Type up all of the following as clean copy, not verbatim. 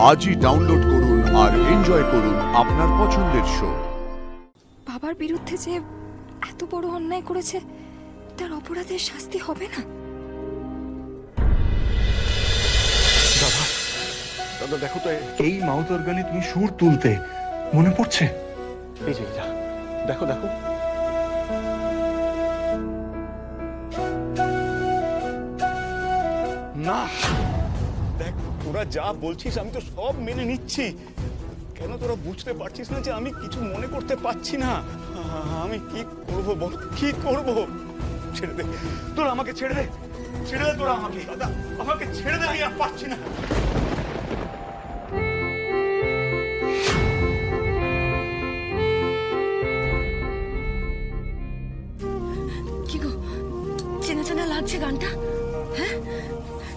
আজই ডাউনলোড করুন আর এনজয় করুন আপনার পছন্দের শো। বাবার বিরুদ্ধে যে এত বড় অন্যায় করেছে তার অপরাধের শাস্তি হবে না? দাদা দাদা দেখো তো, এই মাউথ অর্গানে তুমি সুর তুলতে মনে পড়ছে? এই যে দেখো দেখো, না দেখ, তোরা যা বলছিস আমি তো সব মেনে নিচ্ছি। কেন তোরা বুঝতে পারছিস না যে আমি কিছু মনে করতে পারছি না? আমি কি করবো বল, কি করবো? ছেড়ে দে, তোরা আমাকে ছেড়ে দে, ছেড়ে দে তোরা আমাকে। দাদা আমাকে ছেড়ে দে, আমি আর পারছি না। কি গো, চেনা চেনা লাগছে গানটা? হ্যাঁ,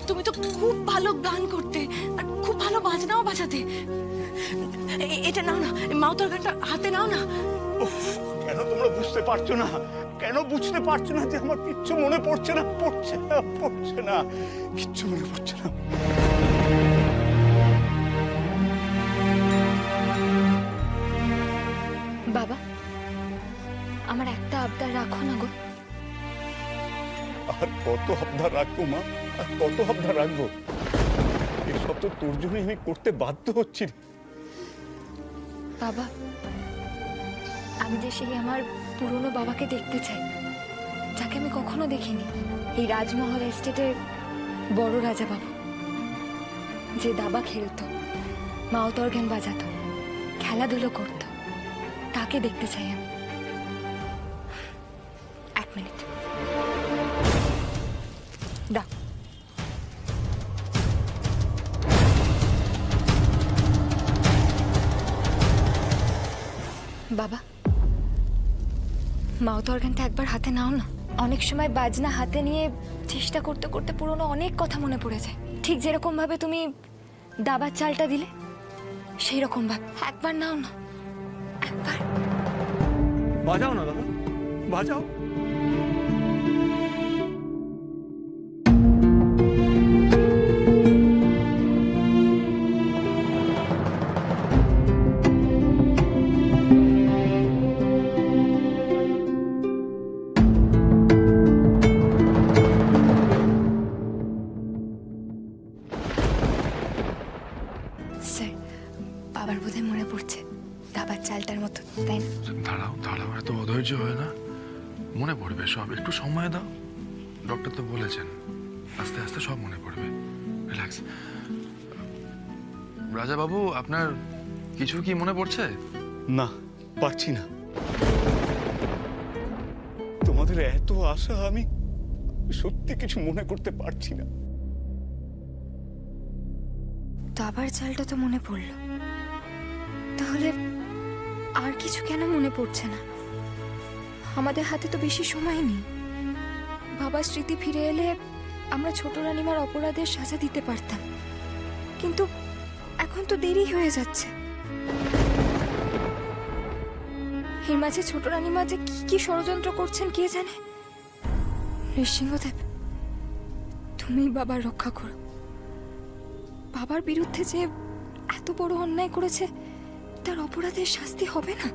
তুমি তো খুব ভালো গান করতে আর খুব ভালো বাজনাও বাজাতে। এটা নাও না, মাউথ অর্গানটা হাতে নাও না। কেন তোমরা বুঝতে পারছো না? কেন বুঝতে পারছো না যে আমার কিচ্ছু মনে পড়ছে না? পড়ছে না, পড়ছে না, কিচ্ছু মনে পড়ছে না। বাবা, আমার একটা আবদার রাখো না গো। আর কত আবদার রাখবো মা, আর কত আবদার রাখবো? এসব তো তোর জন্যই আমি করতে বাধ্য হচ্ছি। বাবা, আমি যে সেই আমার পুরনো বাবাকে দেখতে চাই, যাকে আমি কখনো দেখিনি। এই রাজমহল এস্টেটের বড় রাজা বাবু, যে দাবা খেলতো, মাউথ অর্গান বাজাতো, খেলাধুলো করতো, তাকে দেখতে চাই আমি। এক মিনিট দাও। বাবা, মাউথ অর্গানটা একবার হাতে নাও না। অনেক সময় বাজনা হাতে নিয়ে চেষ্টা করতে করতে পুরনো অনেক কথা মনে পড়ে যায়। ঠিক যেরকম ভাবে তুমি দাবার চালটা দিলে, সেই রকম ভাবে একবার নাও না, একবার। বাজাও না দাদা, বাজাও। স্যার, বাবার বোধহয় মনে পড়ছে দাবার চালটার মতো, তাই না? দাঁড়াও দাঁড়াও, এত অধৈর্য হয় না, মনে পড়বে সব। একটু সময় দাও, ডক্টর তো বলেছেন আস্তে আস্তে সব মনে পড়বে। রিল্যাক্স। রাজা বাবু, আপনার কিছু কি মনে পড়ছে? না, পারছি না। তোমাদের এত আশা, আমি সত্যি কিছু মনে করতে পারছি না। দাবার চালটা তো মনে পড়লো, তাহলে আর কিছু কেন মনে পড়ছে না? আমাদের হাতে তো বেশি সময় নেই। বাবার স্মৃতি ফিরে এলে আমরা ছোট রানীমার অপরাধের সাজা দিতে পারতাম, কিন্তু এখন তো দেরি হয়ে যাচ্ছে। এর মাঝে ছোট রানীমা যে কি কি ষড়যন্ত্র করছেন কে জানে। নৃসিংহদেব, তুমি বাবার রক্ষা করো। বাবার বিরুদ্ধে যে এত বড় অন্যায় করেছে তার অপরাধের শাস্তি হবে না?